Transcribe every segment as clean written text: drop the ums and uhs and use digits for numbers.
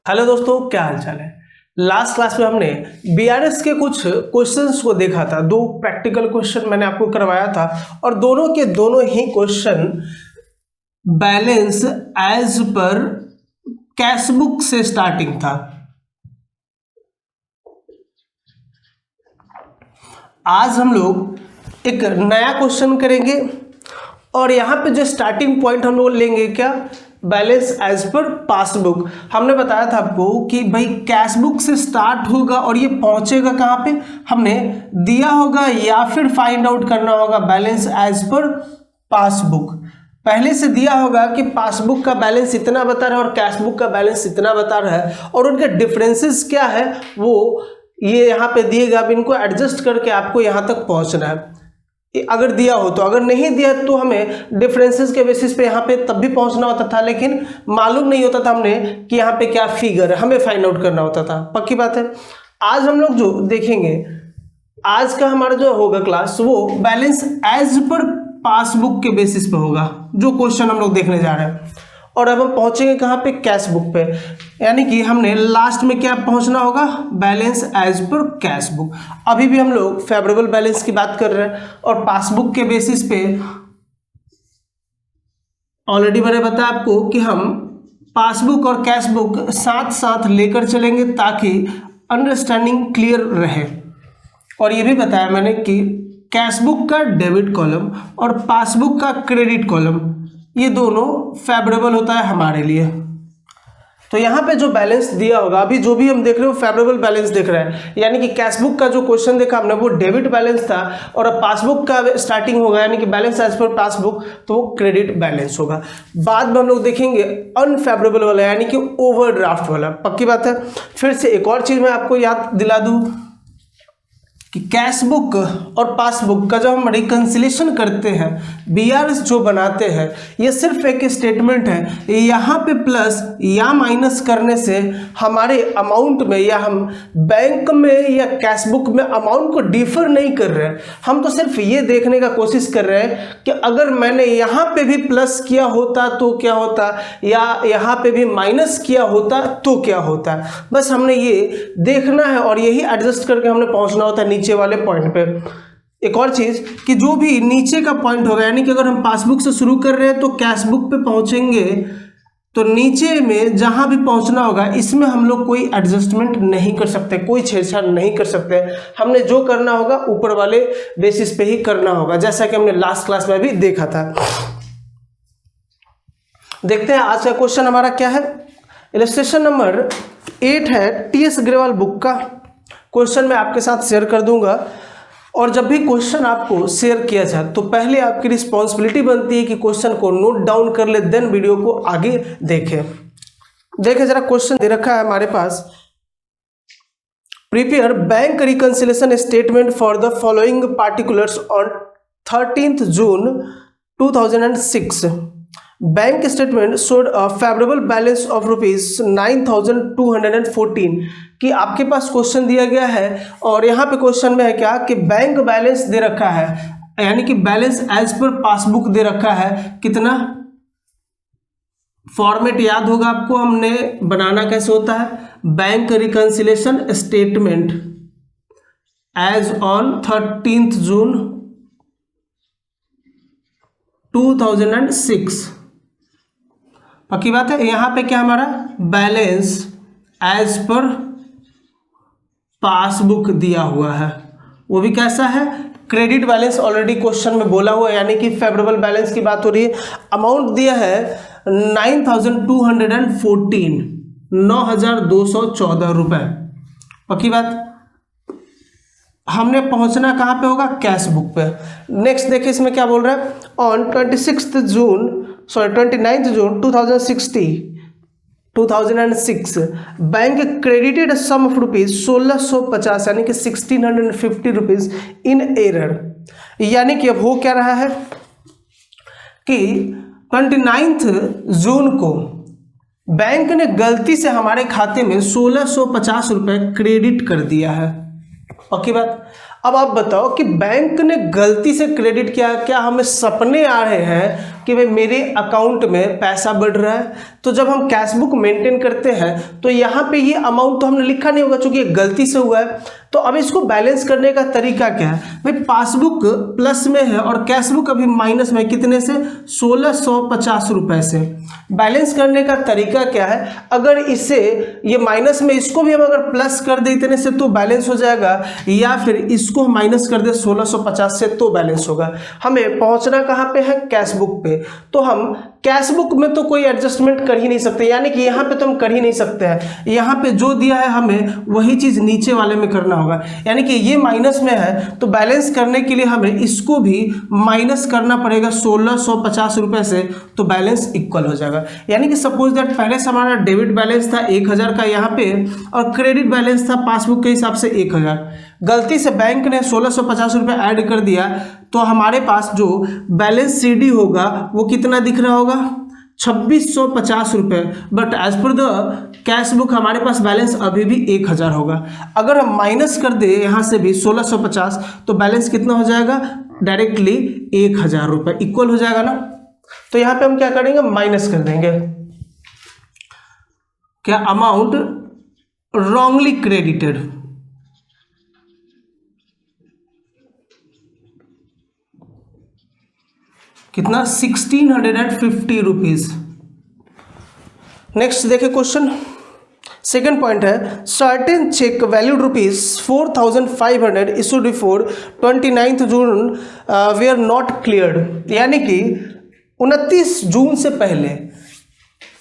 Hello दोस्तों, क्या हाल चाल है। लास्ट क्लास में हमने बीआरएस के कुछ क्वेश्चंस को देखा था। दो प्रैक्टिकल क्वेश्चन मैंने आपको करवाया था और दोनों के दोनों ही question balance as per cash book से स्टार्टिंग था। आज हम लोग एक नया क्वेश्चन करेंगे और यहाँ पे जो स्टार्टिंग पॉइंट हम लोग लेंगे क्या, बैलेंस एज पर पासबुक। हमने बताया था आपको कि भाई कैश बुक से स्टार्ट होगा और ये पहुंचेगा कहाँ पे, हमने दिया होगा या फिर फाइंड आउट करना होगा बैलेंस एज पर पासबुक। पहले से दिया होगा कि पासबुक का बैलेंस इतना बता रहा है और कैश बुक का बैलेंस इतना बता रहा है और उनके डिफरेंसेस क्या है वो ये यहाँ पे दिएगा। अब इनको एडजस्ट करके आपको यहाँ तक पहुँचना है अगर दिया हो तो। अगर नहीं दिया तो हमें डिफरेंसेस के बेसिस पे यहाँ पे तब भी पहुंचना होता था, लेकिन मालूम नहीं होता था हमने कि यहाँ पे क्या फिगर है, हमें फाइंड आउट करना होता था। पक्की बात है। आज हम लोग जो देखेंगे, आज का हमारा जो होगा क्लास वो बैलेंस एज पर पासबुक के बेसिस पे होगा, जो क्वेश्चन हम लोग देखने जा रहे हैं। और अब हम पहुंचेंगे कहाँ पे, कैश बुक पे, यानी कि हमने लास्ट में क्या पहुंचना होगा, balance as per cash book. अभी भी हम लोग फेवरेबल बैलेंस की बात कर रहे हैं और पासबुक के बेसिस पे ऑलरेडी मैंने बताया आपको कि हम पासबुक और कैश बुक साथ साथ लेकर चलेंगे ताकि अंडरस्टैंडिंग क्लियर रहे। और ये भी बताया मैंने कि कैश बुक का डेबिट कॉलम और पासबुक का क्रेडिट कॉलम ये दोनों फेवरेबल होता है हमारे लिए। तो यहाँ पे जो बैलेंस दिया होगा, अभी जो भी हम देख रहे हो फेवरेबल बैलेंस देख रहे हैं, यानी कि कैश बुक का जो क्वेश्चन देखा हमने वो डेबिट बैलेंस था और अब पासबुक का स्टार्टिंग होगा यानी कि बैलेंस एज पर पासबुक, तो वो क्रेडिट बैलेंस होगा। बाद में हम लोग देखेंगे अनफेवरेबल वाला यानी कि ओवरड्राफ्ट वाला। पक्की बात है। फिर से एक और चीज मैं आपको याद दिला दूं कि कैश बुक और पासबुक का जब हम रिकंसिलेशन करते हैं, बीआरएस जो बनाते हैं, ये सिर्फ एक स्टेटमेंट है। यहाँ पे प्लस या माइनस करने से हमारे अमाउंट में या हम बैंक में या कैश बुक में अमाउंट को डिफर नहीं कर रहे हैं। हम तो सिर्फ ये देखने का कोशिश कर रहे हैं कि अगर मैंने यहाँ पे भी प्लस किया होता तो क्या होता, या यहाँ पे भी माइनस किया होता तो क्या होता। बस हमने ये देखना है और यही एडजस्ट करके हमने पहुँचना होता है नीचे वाले पॉइंट पे। एक और चीज कि जो भी नीचे का पॉइंट होगा, यानी कि अगर हम पासबुक से शुरू कर रहे हैं तो कैश बुक पे पहुंचेंगे तो नीचे में जहां भी पहुंचना होगा इसमें हम लोग कोई एडजस्टमेंट नहीं कर सकते, कोई छेड़छाड़ नहीं कर सकते। हमने जो करना होगा ऊपर वाले बेसिस पे ही करना होगा, जैसा कि हमने लास्ट क्लास में भी देखा था। देखते हैं आज का क्वेश्चन हमारा क्या है। इलस्ट्रेशन नंबर 8 है टीएस अग्रवाल बुक का क्वेश्चन मैं आपके साथ शेयर कर दूंगा। और जब भी क्वेश्चन आपको शेयर किया जाए तो पहले आपकी रिस्पॉन्सिबिलिटी बनती है कि क्वेश्चन को नोट डाउन कर ले, देन वीडियो को आगे देखें। देखें जरा, क्वेश्चन दे रखा है हमारे पास, prepare bank reconciliation statement for the following particulars on 13 June 2006। Bank statement showed a favourable balance of ₹9,214 कि आपके पास क्वेश्चन दिया गया है और यहाँ पे क्वेश्चन में है क्या कि बैंक बैलेंस दे रखा है, यानी कि बैलेंस एज पर पासबुक दे रखा है। कितना फॉर्मेट याद होगा आपको, हमने बनाना कैसे होता है, bank reconciliation statement as on 13 June 2006। पक्की बात है। यहाँ पे क्या हमारा बैलेंस एज पर पासबुक दिया हुआ है, वो भी कैसा है, क्रेडिट बैलेंस। ऑलरेडी क्वेश्चन में बोला हुआ है, यानी कि फेवरेबल बैलेंस की बात हो रही है। अमाउंट दिया है 9,214, 9,214 रुपए। पक्की बात। हमने पहुंचना कहाँ पे होगा, कैश बुक पे। नेक्स्ट देखिए इसमें क्या बोल रहा है, on 29 June 2006 bank credited sum of ₹1650 यानी कि 1650 रुपीज इन एरर। यानी कि अब हो क्या रहा है कि 29 जून को बैंक ने गलती से हमारे खाते में 1650 रुपए क्रेडिट कर दिया है। पक्की बात। अब आप बताओ कि बैंक ने गलती से क्रेडिट किया, क्या हमें सपने आ रहे हैं कि भाई मेरे अकाउंट में पैसा बढ़ रहा है? तो जब हम कैश बुक मेंटेन करते हैं तो यहाँ पे ये अमाउंट तो हमने लिखा नहीं होगा क्योंकि ये गलती से हुआ है। तो अब इसको बैलेंस करने का तरीका क्या है भाई? पासबुक प्लस में है और कैश बुक अभी माइनस में, कितने से? 1650 रुपए से। बैलेंस करने का तरीका क्या है? अगर इसे ये माइनस में, इसको भी हम अगर प्लस कर दे इतने से तो बैलेंस हो जाएगा, या फिर इसको हम माइनस कर दे 1650 से तो बैलेंस होगा। हमें पहुंचना कहाँ पे है? कैश बुक पे। तो हम कैश बुक में तो कोई एडजस्टमेंट कर ही नहीं सकते, यानी कि यहाँ पे तो हम कर ही नहीं सकते हैं। यहाँ पे जो दिया है हमें वही चीज नीचे वाले में करना होगा, यानी कि ये माइनस में है तो बैलेंस करने के लिए हमें इसको भी माइनस करना पड़ेगा 1650 रुपए से, तो बैलेंस इक्वल हो जाएगा। यानी कि सपोज दैट पहले से हमारा डेबिट बैलेंस था 1000 का यहाँ पे और क्रेडिट बैलेंस था पासबुक के हिसाब से 1000। गलती से बैंक ने 1650 रुपये ऐड कर दिया तो हमारे पास जो बैलेंस सीडी होगा वो कितना दिख रहा होगा? 2650 रुपये। But as per the cash book हमारे पास बैलेंस अभी भी 1000 होगा। अगर हम माइनस कर दे यहाँ से भी 1650 तो बैलेंस कितना हो जाएगा? डायरेक्टली 1000 रुपये, इक्वल हो जाएगा ना। तो यहाँ पे हम क्या करेंगे? माइनस कर देंगे। क्या? अमाउंट रॉन्गली क्रेडिटेड, कितना? 1650 रुपीज। नेक्स्ट देखिए क्वेश्चन, सेकेंड पॉइंट है certain cheque valued rupees 4500 issued before 29 June वे आर नॉट क्लियर्ड। यानी कि 29 जून से पहले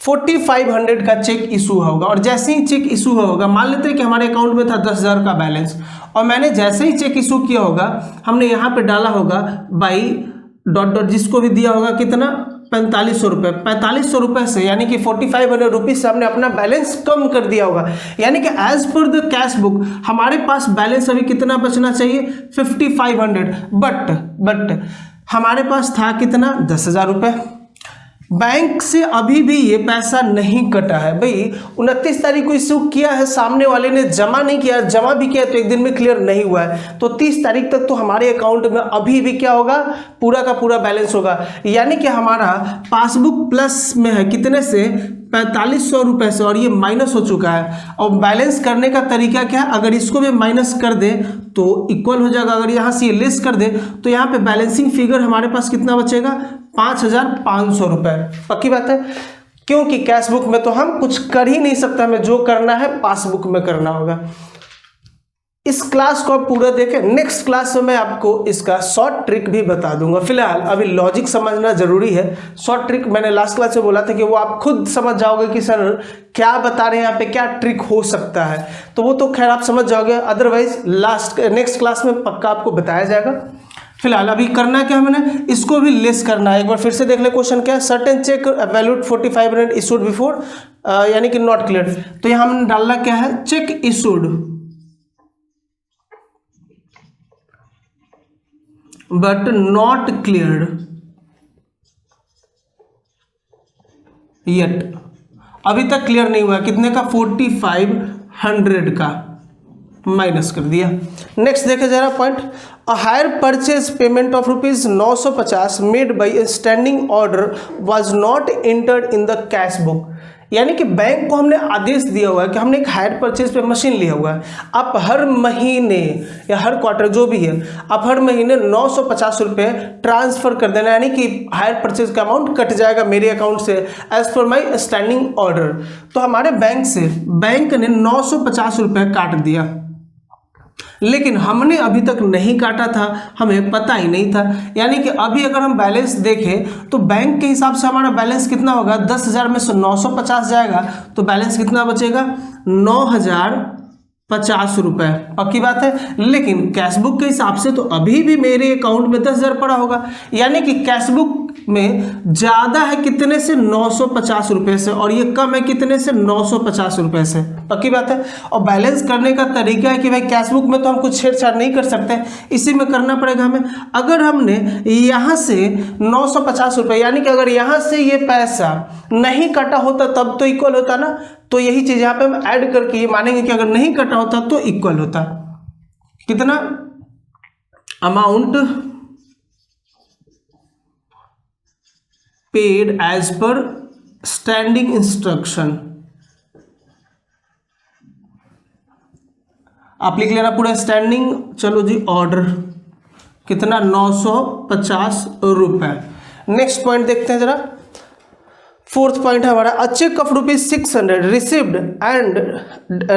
4500 का चेक इशू होगा और जैसे ही चेक इशू होगा, मान लेते हैं कि हमारे अकाउंट में था 10,000 का बैलेंस और मैंने जैसे ही चेक इशू किया होगा हमने यहाँ पे डाला होगा बाई डॉट डॉट, जिसको भी दिया होगा कितना? 4500 रुपये। 4500 रुपये से यानी कि 4500 रुपीज से हमने अपना बैलेंस कम कर दिया होगा। यानी कि as per the cash book हमारे पास बैलेंस अभी कितना बचना चाहिए? 5500। बट हमारे पास था कितना? 10,000 रुपये। बैंक से अभी भी ये पैसा नहीं कटा है भाई। 29 तारीख को इशू किया है, सामने वाले ने जमा नहीं किया, जमा भी किया तो एक दिन में क्लियर नहीं हुआ है, तो 30 तारीख तक तो हमारे अकाउंट में अभी भी क्या होगा? पूरा का पूरा बैलेंस होगा। यानी कि हमारा पासबुक प्लस में है कितने से? 4500 रुपये से, और ये माइनस हो चुका है। और बैलेंस करने का तरीका क्या है? अगर इसको भी माइनस कर दे तो इक्वल हो जाएगा। अगर यहाँ से ये लेस कर दे तो यहाँ पे बैलेंसिंग फिगर हमारे पास कितना बचेगा? 5500 रुपये। पक्की बात है, क्योंकि कैश बुक में तो हम कुछ कर ही नहीं सकते, हमें जो करना है पासबुक में करना होगा। इस क्लास को आप पूरा देखें, नेक्स्ट क्लास में मैं आपको इसका शॉर्ट ट्रिक भी बता दूंगा। फिलहाल अभी लॉजिक समझना जरूरी है। शॉर्ट ट्रिक मैंने लास्ट क्लास में बोला था कि वो आप खुद समझ जाओगे कि सर क्या बता रहे हैं यहाँ पे, क्या ट्रिक हो सकता है, तो वो तो खैर आप समझ जाओगे, अदरवाइज नेक्स्ट क्लास में पक्का आपको बताया जाएगा। फिलहाल अभी करना क्या है, मैंने इसको भी लेस करना है। एक बार फिर से देख ले क्वेश्चन क्या है। Certain cheque valued 4500 issued before यानी कि नॉट क्लियर, तो यहाँ हमने डालना क्या है? Check issued but not cleared yet. अभी तक क्लियर नहीं हुआ। कितने का? 4500 का, माइनस कर दिया। नेक्स्ट देखे जरा point, a hire purchase payment of rupees 950 made by standing order was not entered in the cash book. यानी कि बैंक को हमने आदेश दिया हुआ है कि हमने एक हायर परचेज पे मशीन लिया हुआ है, आप हर महीने या हर क्वार्टर जो भी है आप हर महीने 950 रुपये ट्रांसफर कर देना, यानी कि हायर परचेज का अमाउंट कट जाएगा मेरे अकाउंट से एज पर माई स्टैंडिंग ऑर्डर। तो हमारे बैंक ने 950 रुपये काट दिया, लेकिन हमने अभी तक नहीं काटा था, हमें पता ही नहीं था। यानी कि अभी अगर हम बैलेंस देखें तो बैंक के हिसाब से हमारा बैलेंस कितना होगा? 10,000 में से 950 जाएगा तो बैलेंस कितना बचेगा? 9050 रुपये। पक्की बात है। लेकिन कैशबुक के हिसाब से तो अभी भी मेरे अकाउंट में 10,000 पड़ा होगा, यानी कि कैशबुक में ज़्यादा है कितने से? 950 रुपये से, और ये कम है कितने से? 950 रुपये से। पक्की बात है। और बैलेंस करने का तरीका है कि भाई कैशबुक में तो हम कुछ छेड़छाड़ नहीं कर सकते, इसी में करना पड़ेगा हमें। अगर हमने यहाँ से 950 रुपये, यानी कि अगर यहाँ से ये पैसा नहीं कटा होता तब तो इक्वल होता ना, तो यही चीज़ यहाँ पे हम ऐड करके ये मानेंगे कि अगर नहीं कटा होता तो इक्वल होता। कितना? Amount paid as per standing instruction. आप लिख लेना पूरा स्टैंडिंग। चलो जी, ऑर्डर कितना 950 रुपए। नेक्स्ट पॉइंट देखते हैं जरा। फोर्थ पॉइंट है हमारा, a cheque of ₹600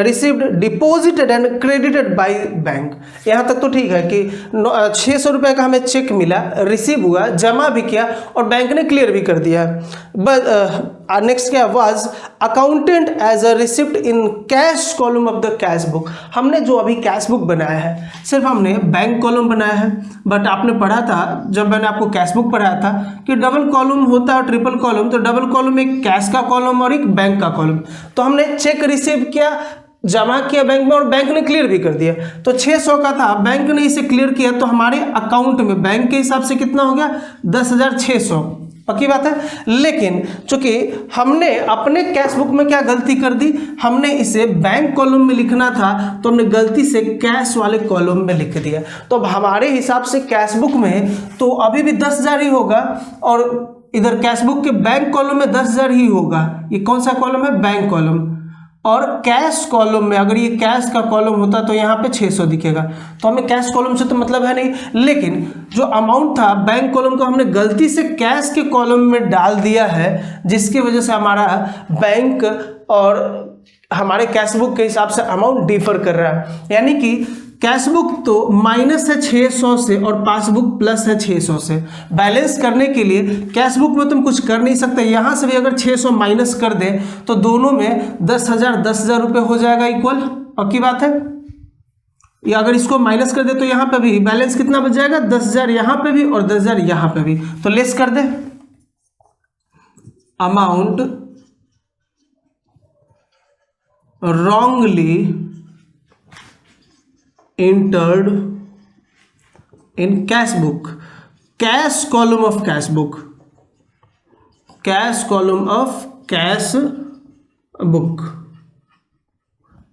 received deposited and credited by bank. यहाँ तक तो ठीक है कि 600 रुपये का हमें चेक मिला, रिसीव हुआ, जमा भी किया और बैंक ने क्लियर भी कर दिया। नेक्स्ट क्या, was accountant as a receipt in cash column of the cash book. हमने जो अभी कैश बुक बनाया है सिर्फ हमने बैंक कॉलम बनाया है, बट आपने पढ़ा था जब मैंने आपको कैश बुक पढ़ाया था कि डबल कॉलम होता है और ट्रिपल कॉलम। तो डबल कॉलम एक कैश का कॉलम और एक बैंक का कॉलम। तो हमने चेक रिसीव किया, जमा किया बैंक में और बैंक ने क्लियर भी कर दिया। तो 600 का था, बैंक ने इसे क्लियर किया तो हमारे अकाउंट में बैंक के हिसाब से कितना हो गया 10,600। पक्की बात है। लेकिन चूंकि हमने अपने कैश बुक में क्या गलती कर दी, हमने इसे बैंक कॉलम में लिखना था तो हमने गलती से कैश वाले कॉलम में लिख दिया। तो अब हमारे हिसाब से कैश बुक में तो अभी भी 10,000 ही होगा और इधर कैश बुक के बैंक कॉलम में 10,000 ही होगा। ये कौन सा कॉलम है, बैंक कॉलम। और कैश कॉलम में अगर ये कैश का कॉलम होता तो यहाँ पे 600 दिखेगा। तो हमें कैश कॉलम से तो मतलब है नहीं, लेकिन जो अमाउंट था बैंक कॉलम को हमने गलती से कैश के कॉलम में डाल दिया है, जिसकी वजह से हमारा बैंक और हमारे कैश बुक के हिसाब से अमाउंट डिफर कर रहा है। यानी कि कैश बुक तो माइनस है 600 से और पासबुक प्लस है 600 से। बैलेंस करने के लिए कैश बुक में तुम कुछ कर नहीं सकते, यहाँ से भी अगर 600 माइनस कर दे तो दोनों में 10,000 रुपये हो जाएगा इक्वल। पक्की बात है। या अगर इसको माइनस कर दे तो यहाँ पे भी बैलेंस कितना बच जाएगा 10,000 यहाँ पे भी और 10,000 यहाँ पे भी। तो लेस कर दे। Amount wrongly entered in cash book, cash column of cash book, cash column of cash book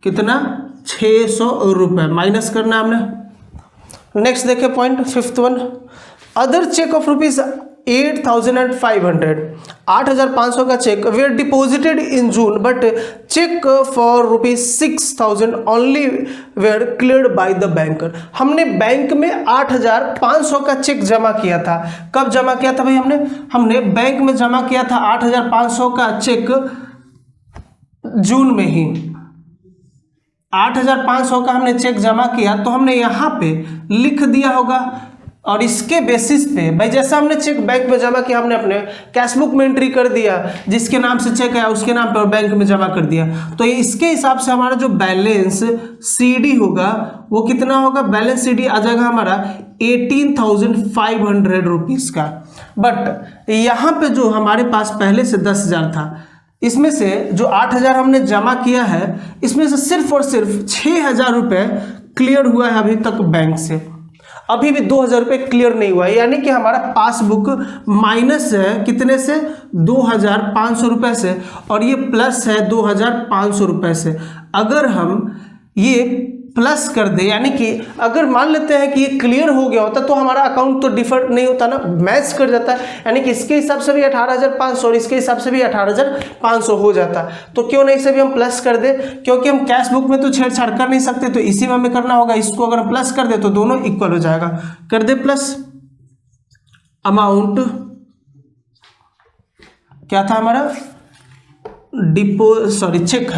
कितना 600 रुपये माइनस करना हमने। नेक्स्ट देखे point fifth one, other cheque of ₹8,500 8,500 का cheque were deposited in June but cheque for ₹6,000 only were cleared by the banker. हमने bank में 8,500 का check जमा किया था। कब जमा किया था भाई हमने बैंक में जमा किया था 8,500 का चेक जून में ही। 8,500 का हमने चेक जमा किया तो हमने यहाँ पे लिख दिया होगा और इसके बेसिस पे भाई जैसा हमने चेक बैंक में जमा किया हमने अपने कैश बुक में एंट्री कर दिया, जिसके नाम से चेक आया उसके नाम पे और बैंक में जमा कर दिया। तो इसके हिसाब से हमारा जो बैलेंस सीडी होगा वो कितना होगा, बैलेंस सीडी आ जाएगा हमारा 18,500 रुपीज़ का। बट यहाँ पे जो हमारे पास पहले से 10,000 था, इसमें से जो 8,000 हमने जमा किया है इसमें से सिर्फ और सिर्फ 6,000 रुपये क्लियर हुआ है अभी तक बैंक से। अभी भी 2,000 रुपये क्लियर नहीं हुआ है, यानी कि हमारा पासबुक माइनस है कितने से 2,500 रुपये से और ये प्लस है 2,500 रुपये से। अगर हम ये प्लस कर दे, यानी कि अगर मान लेते हैं कि ये क्लियर हो गया होता तो हमारा अकाउंट तो डिफर नहीं होता ना, मैच कर जाता है। यानी कि इसके हिसाब से भी 18,500 और इसके हिसाब से भी 18,500 हो जाता। तो क्यों नहीं से भी हम प्लस कर दे, क्योंकि हम कैश बुक में तो छेड़छाड़ कर नहीं सकते, तो इसी में हमें करना होगा। इसको अगर हम प्लस कर दे तो दोनों इक्वल हो जाएगा। कर दे प्लस। अमाउंट क्या था हमारा, चेक।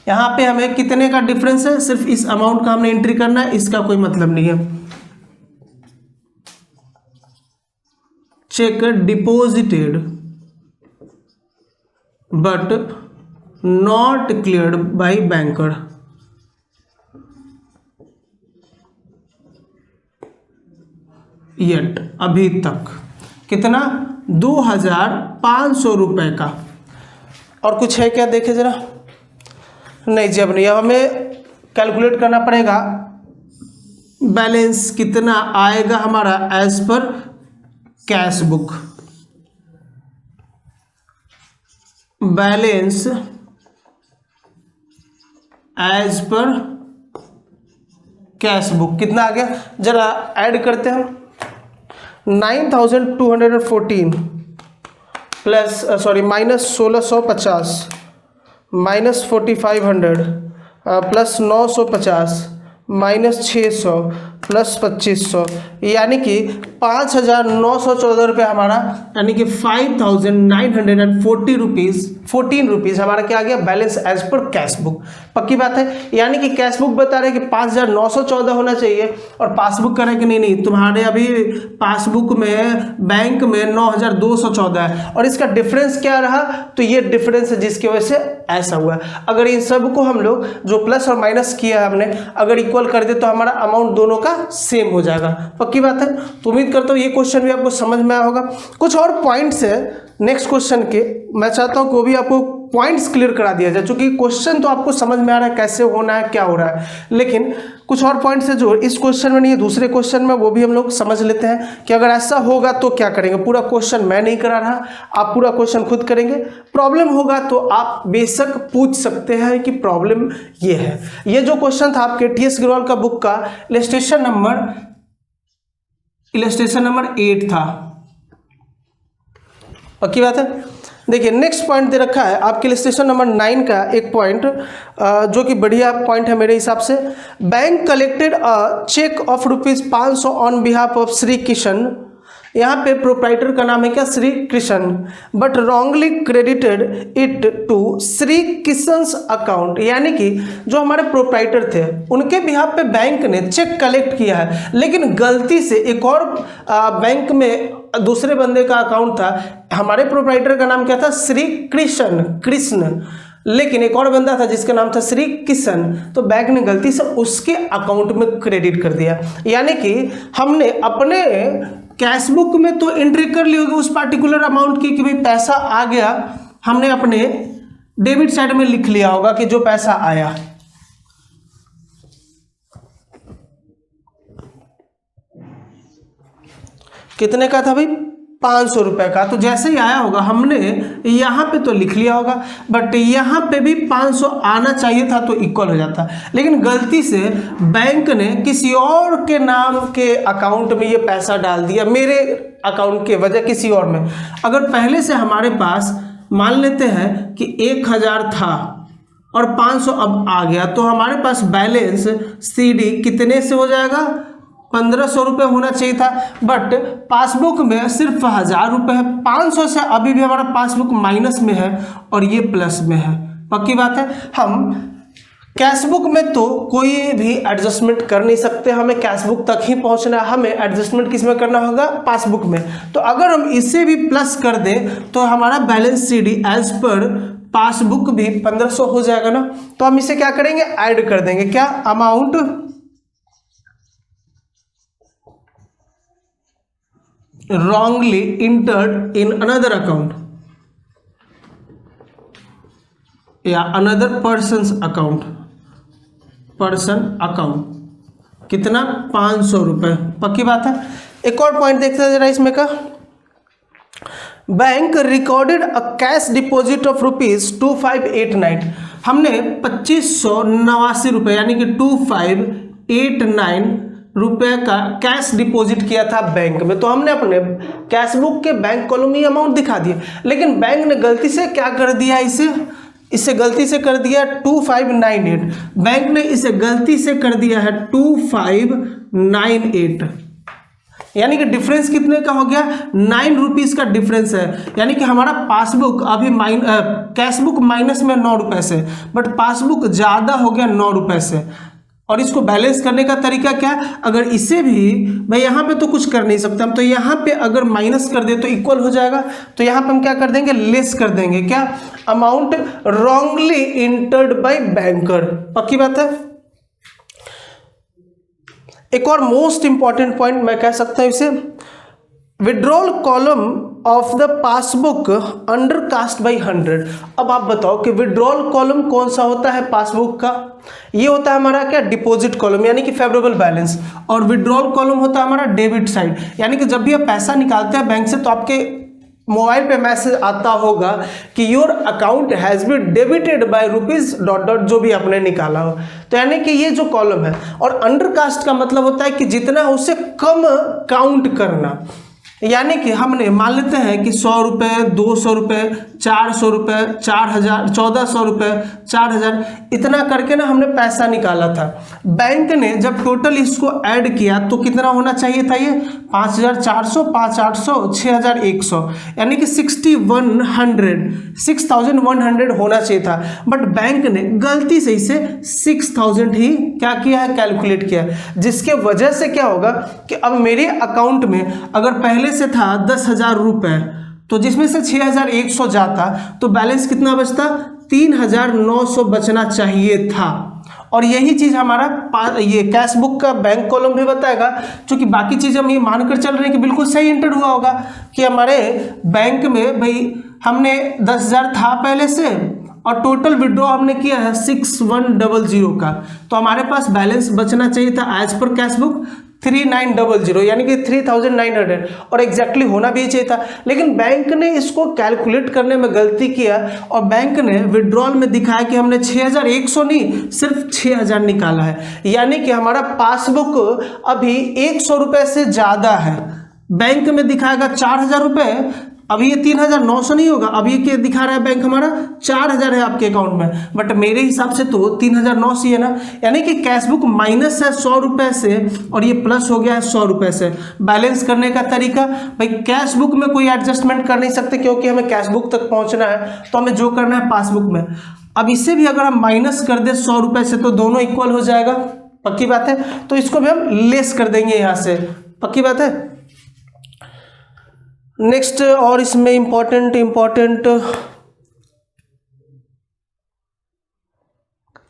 यहाँ पे हमें कितने का डिफरेंस है, सिर्फ इस अमाउंट का हमने एंट्री करना है, इसका कोई मतलब नहीं है। Cheque deposited but not cleared by banker. Yet अभी तक कितना 2,500 रुपये का। और कुछ है क्या देखे जरा, नहीं जब नहीं। अब हमें कैलकुलेट करना पड़ेगा बैलेंस कितना आएगा हमारा as per cash book. Balance as per cash book. कितना आ गया, जरा ऐड करते हैं हम। 9214 plus minus 1650 minus 4500 plus 950 minus 600 plus 2500, यानी कि 5914 रुपये हमारा, यानी कि 5940 रुपीज़ हमारा क्या आ गया, balance as per cash book. पक्की बात है, यानी कि कैश बुक बता रहे हैं कि 5914 होना चाहिए और पासबुक करें कि नहीं, तुम्हारे अभी पासबुक में बैंक में 9214 है और इसका डिफरेंस क्या रहा, तो ये डिफरेंस है जिसकी वजह से ऐसा हुआ। अगर इन सब को हम लोग जो प्लस और माइनस किया हमने अगर इक्वल कर दे तो हमारा अमाउंट दोनों का सेम हो जाएगा। पक्की बात है, तो उम्मीद करता हूँ ये क्वेश्चन भी आपको समझ में आया होगा। कुछ और पॉइंट्स है नेक्स्ट क्वेश्चन के, मैं चाहता हूँ कि वो भी आपको पॉइंट्स क्लियर करा दिया जाए, क्योंकि क्वेश्चन तो आपको समझ में आ रहा है कैसे होना है, क्या हो रहा है, लेकिन कुछ और पॉइंट्स है जो इस क्वेश्चन में नहीं है, दूसरे क्वेश्चन में, वो भी हम लोग समझ लेते हैं कि अगर ऐसा होगा तो क्या करेंगे। पूरा क्वेश्चन मैं नहीं करा रहा, आप पूरा क्वेश्चन खुद करेंगे। प्रॉब्लम होगा तो आप बेशक पूछ सकते हैं कि प्रॉब्लम ये है। ये जो क्वेश्चन था आपके टी एस अग्रवाल का बुक का इलस्ट्रेशन नंबर 8 था। पक्की बात है। देखिए नेक्स्ट पॉइंट दे रखा है आपके इलस्ट्रेशन नंबर 9 का एक पॉइंट जो कि बढ़िया पॉइंट है मेरे हिसाब से। Bank collected a cheque of ₹500 on behalf of Shri Kishan. यहाँ पे प्रोप्राइटर का नाम है क्या, Shri Krishna, but wrongly credited it to Shri Kishan's account, यानी कि जो हमारे प्रोप्राइटर थे उनके बिहाफ पे बैंक ने चेक कलेक्ट किया है, लेकिन गलती से एक और बैंक में दूसरे बंदे का अकाउंट था, हमारे प्रोप्राइटर का नाम क्या था, श्री कृष्ण, लेकिन एक और बंदा था जिसका नाम था श्री किशन, तो बैंक ने गलती से उसके अकाउंट में क्रेडिट कर दिया। यानी कि हमने अपने कैश बुक में तो एंट्री कर ली होगी उस पार्टिकुलर अमाउंट की कि भाई पैसा आ गया, हमने अपने डेबिट साइड में लिख लिया होगा कि जो पैसा आया। कितने का था भाई, 500 रुपये का, तो जैसे ही आया होगा हमने यहाँ पे तो लिख लिया होगा, बट यहाँ पे भी 500 आना चाहिए था तो इक्वल हो जाता, लेकिन गलती से बैंक ने किसी और के नाम के अकाउंट में ये पैसा डाल दिया, मेरे अकाउंट के वजह किसी और में। अगर पहले से हमारे पास मान लेते हैं कि 1000 था और 500 अब आ गया, तो हमारे पास बैलेंस CD कितने से हो जाएगा, 1500 रुपये होना चाहिए था, बट पासबुक में सिर्फ 1000 रुपये है। 500 से अभी भी हमारा पासबुक माइनस में है और ये प्लस में है। पक्की बात है, हम कैश बुक में तो कोई भी एडजस्टमेंट कर नहीं सकते, हमें कैश बुक तक ही पहुंचना है, हमें एडजस्टमेंट किस में करना होगा, पासबुक में। तो अगर हम इसे भी प्लस कर दें तो हमारा balance CD as per passbook भी 1500 हो जाएगा ना। तो हम इसे क्या करेंगे, ऐड कर देंगे, क्या, amount wrongly entered in another account या another person's account, कितना, 500 रुपये। पक्की बात है। एक और पॉइंट देखते हैं जरा इसमें का, bank recorded a cash deposit of ₹2589। हमने 2589 रुपये यानी कि 2589 रुपये का कैश डिपॉजिट किया था बैंक में, तो हमने अपने कैश बुक के बैंक कॉलम में अमाउंट दिखा दिया, लेकिन बैंक ने गलती से क्या कर दिया, इसे गलती से कर दिया 2598, बैंक ने इसे गलती से कर दिया है 2598, यानी कि डिफरेंस कितने का हो गया, 9 रुपीज़ का डिफरेंस है। यानी कि हमारा पासबुक अभी कैश बुक माइनस में 9 रुपये से, बट पासबुक ज़्यादा हो गया 9 रुपये से। और इसको बैलेंस करने का तरीका क्या है, अगर इसे भी भाई यहाँ पे तो कुछ कर नहीं सकते हम, तो यहाँ पे अगर माइनस कर दे तो इक्वल हो जाएगा, तो यहाँ पे हम क्या कर देंगे, लेस कर देंगे, क्या, amount wrongly entered by banker. पक्की बात है। एक और मोस्ट इंपॉर्टेंट पॉइंट मैं कह सकता हूँ इसे, withdrawal column of the passbook under cast by 100। अब आप बताओ कि विड्रॉल कॉलम कौन सा होता है पासबुक का, ये होता है हमारा क्या, डिपॉजिट कॉलम यानी कि फेवरेबल बैलेंस, और विड्रॉल कॉलम होता है हमारा डेबिट साइड, यानी कि जब भी आप पैसा निकालते हैं बैंक से तो आपके मोबाइल पे मैसेज आता होगा कि your account has been debited by rupees dot dot जो भी आपने निकाला हो। तो यानी कि ये जो कॉलम है, और अंडरकास्ट का मतलब होता है कि जितना है उससे कम काउंट करना। यानी कि हमने मान लेते हैं कि 100 रुपये, 200 रुपये, 400 रुपये, 4000, 1400 रुपये, 4000, इतना करके ना हमने पैसा निकाला था। बैंक ने जब टोटल इसको ऐड किया तो कितना होना चाहिए था, ये 5400, 5800, 6100, यानी कि 6100 होना चाहिए था। बट बैंक ने गलती से इसे 6000 ही क्या किया है, कैलकुलेट किया, जिसके वजह से क्या होगा कि अब मेरे अकाउंट में अगर पहले से था 10,000 रुपये, तो जिसमें से 6100 जाता तो बैलेंस कितना बचता, 3900 बचना चाहिए था। और यही चीज़ हमारा ये कैश बुक का बैंक कॉलम भी बताएगा, क्योंकि बाकी चीज़ हम ये मानकर चल रहे हैं कि बिल्कुल सही एंटर हुआ होगा कि हमारे बैंक में भाई हमने 10,000 था पहले से और टोटल विड्रॉ हमने किया है 6100 का, तो हमारे पास बैलेंस बचना चाहिए था एज पर कैश बुक 3900, यानी कि 3900, और एग्जैक्टली होना भी चाहिए था। लेकिन बैंक ने इसको कैलकुलेट करने में गलती किया और बैंक ने विड्रॉल में दिखाया कि हमने 6100 नहीं, सिर्फ 6000 निकाला है। यानी कि हमारा पासबुक अभी 100 रुपये से ज़्यादा है। बैंक में दिखाएगा 4000 रुपये, अभी ये 3900 नहीं होगा, अभी ये क्या दिखा रहा है बैंक हमारा 4000 है आपके अकाउंट में, बट मेरे हिसाब से तो 3900 ही है ना। यानी कि कैश बुक माइनस है 100 रुपये से और ये प्लस हो गया है 100 रुपये से। बैलेंस करने का तरीका, भाई कैश बुक में कोई एडजस्टमेंट कर नहीं सकते क्योंकि हमें कैश बुक तक पहुंचना है, तो हमें जो करना है पासबुक में। अब इससे भी अगर हम माइनस कर दे 100 रुपये से तो दोनों इक्वल हो जाएगा, पक्की बात है। तो इसको भी हम लेस कर देंगे यहाँ से, पक्की बात है। नेक्स्ट, और इसमें इंपॉर्टेंट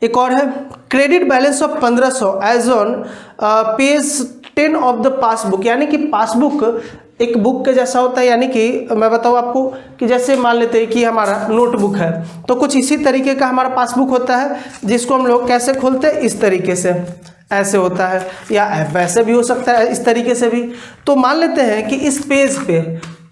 एक और है, credit balance of 1500 as on page 10 of the passbook. यानी कि पासबुक एक बुक के जैसा होता है, यानी कि मैं बताऊँ आपको कि जैसे मान लेते हैं कि हमारा नोटबुक है, तो कुछ इसी तरीके का हमारा पासबुक होता है, जिसको हम लोग कैसे खोलते हैं, इस तरीके से, ऐसे होता है, या वैसे भी हो सकता है, इस तरीके से भी। तो मान लेते हैं कि इस पेज पे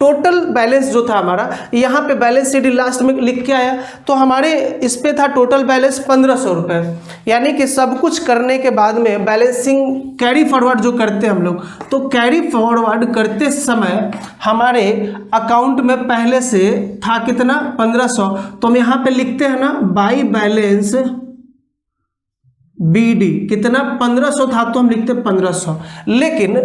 टोटल बैलेंस जो था हमारा, यहाँ पे बैलेंस शीट लास्ट में लिख के आया, तो हमारे इस पे था टोटल बैलेंस 1500 रुपये। यानी कि सब कुछ करने के बाद में बैलेंसिंग कैरी फॉरवर्ड जो करते हैं हम लोग, तो कैरी फॉरवर्ड करते समय हमारे अकाउंट में पहले से था कितना, 1500, तो हम यहाँ पे लिखते हैं ना बाई बैलेंस BD, कितना 1500 था तो हम लिखते 1500। लेकिन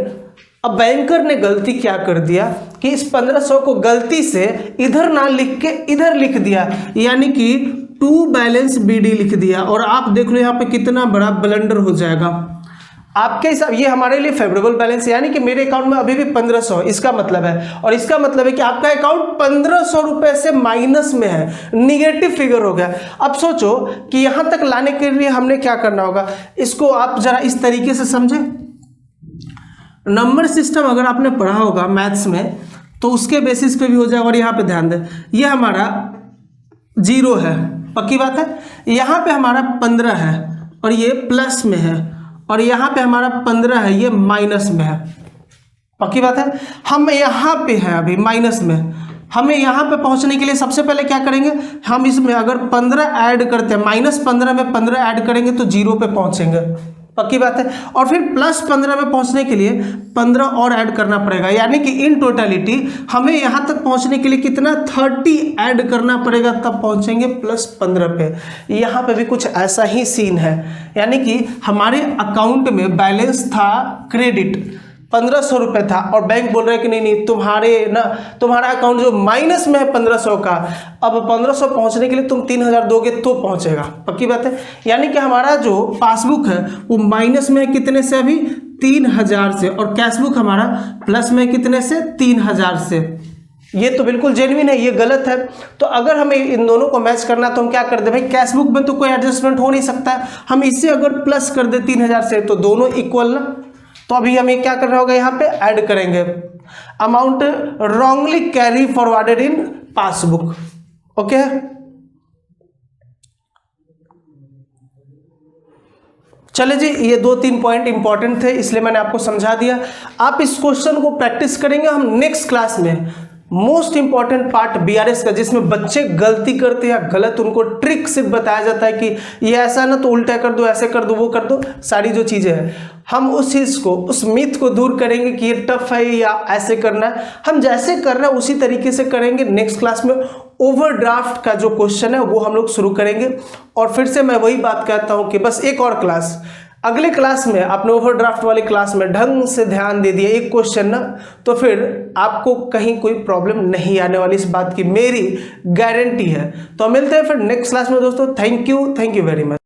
अब बैंकर ने गलती क्या कर दिया कि इस 1500 को गलती से इधर ना लिख के इधर लिख दिया, यानी कि टू बैलेंस BD लिख दिया। और आप देख लो यहाँ पे कितना बड़ा ब्लंडर हो जाएगा आपके हिसाब। ये हमारे लिए फेवरेबल बैलेंस, यानी कि मेरे अकाउंट में अभी भी 1500, इसका मतलब है, और इसका मतलब है कि आपका अकाउंट 1500 रुपये से माइनस में है, निगेटिव फिगर हो गया। अब सोचो कि यहाँ तक लाने के लिए हमने क्या करना होगा, इसको आप जरा इस तरीके से समझें। नंबर सिस्टम अगर आपने पढ़ा होगा मैथ्स में तो उसके बेसिस पे भी हो जाएगा। और यहाँ पे ध्यान दें, ये हमारा 0 है, पक्की बात है। यहाँ पे हमारा 15 है और ये प्लस में है, और यहाँ पे हमारा 15 है, ये माइनस में है, पक्की बात है। हम यहाँ पे हैं अभी माइनस में, हमें यहाँ पे पहुँचने के लिए सबसे पहले क्या करेंगे, हम इसमें अगर 15 ऐड करते हैं, -15 में 15 ऐड करेंगे तो 0 पे पहुँचेंगे, पक्की बात है। और फिर +15 में पहुंचने के लिए 15 और ऐड करना पड़ेगा, यानी कि इन टोटलिटी हमें यहां तक पहुंचने के लिए कितना 30 ऐड करना पड़ेगा, तब पहुंचेंगे +15 पे। यहां पे भी कुछ ऐसा ही सीन है, यानी कि हमारे अकाउंट में बैलेंस था क्रेडिट 1500 रुपये था, और बैंक बोल रहे हैं कि नहीं तुम्हारा अकाउंट जो माइनस में है 1500 का, अब 1500 पहुंचने के लिए तुम 3000 दोगे तो पहुंचेगा, पक्की बात है। यानी कि हमारा जो पासबुक है वो माइनस में है कितने से, अभी 3000 से, और कैश बुक हमारा प्लस में कितने से, 3000 से। ये तो बिल्कुल जेन्युइन है, ये गलत है। तो अगर हमें इन दोनों को मैच करना तो हम क्या कर दे भाई, कैश बुक में तो कोई एडजस्टमेंट हो नहीं सकता है, हम इसे अगर प्लस कर दे 3000 से तो दोनों इक्वल ना। तो अभी हमें क्या करना होगा, यहाँ पे ऐड करेंगे amount wrongly carry forwarded in passbook, okay. चले जी, ये 2-3 पॉइंट इंपॉर्टेंट थे इसलिए मैंने आपको समझा दिया। आप इस क्वेश्चन को प्रैक्टिस करेंगे, हम नेक्स्ट क्लास में मोस्ट इंपॉर्टेंट पार्ट बीआरएस का, जिसमें बच्चे गलती करते हैं या गलत उनको ट्रिक सिर्फ बताया जाता है कि ये ऐसा ना तो उल्टा कर दो, ऐसे कर दो, वो कर दो, सारी जो चीज़ें हैं हम उस चीज़ को, उस मिथ को दूर करेंगे कि ये टफ है या ऐसे करना है। हम जैसे कर रहे हैं उसी तरीके से करेंगे। नेक्स्ट क्लास में ओवरड्राफ्ट का जो क्वेश्चन है वो हम लोग शुरू करेंगे। और फिर से मैं वही बात कहता हूँ कि बस एक और क्लास, अगले क्लास में आपने ओवरड्राफ्ट वाले क्लास में ढंग से ध्यान दे दिया एक क्वेश्चन ना, तो फिर आपको कहीं कोई प्रॉब्लम नहीं आने वाली, इस बात की मेरी गारंटी है। तो मिलते हैं फिर नेक्स्ट क्लास में दोस्तों। Thank you very much.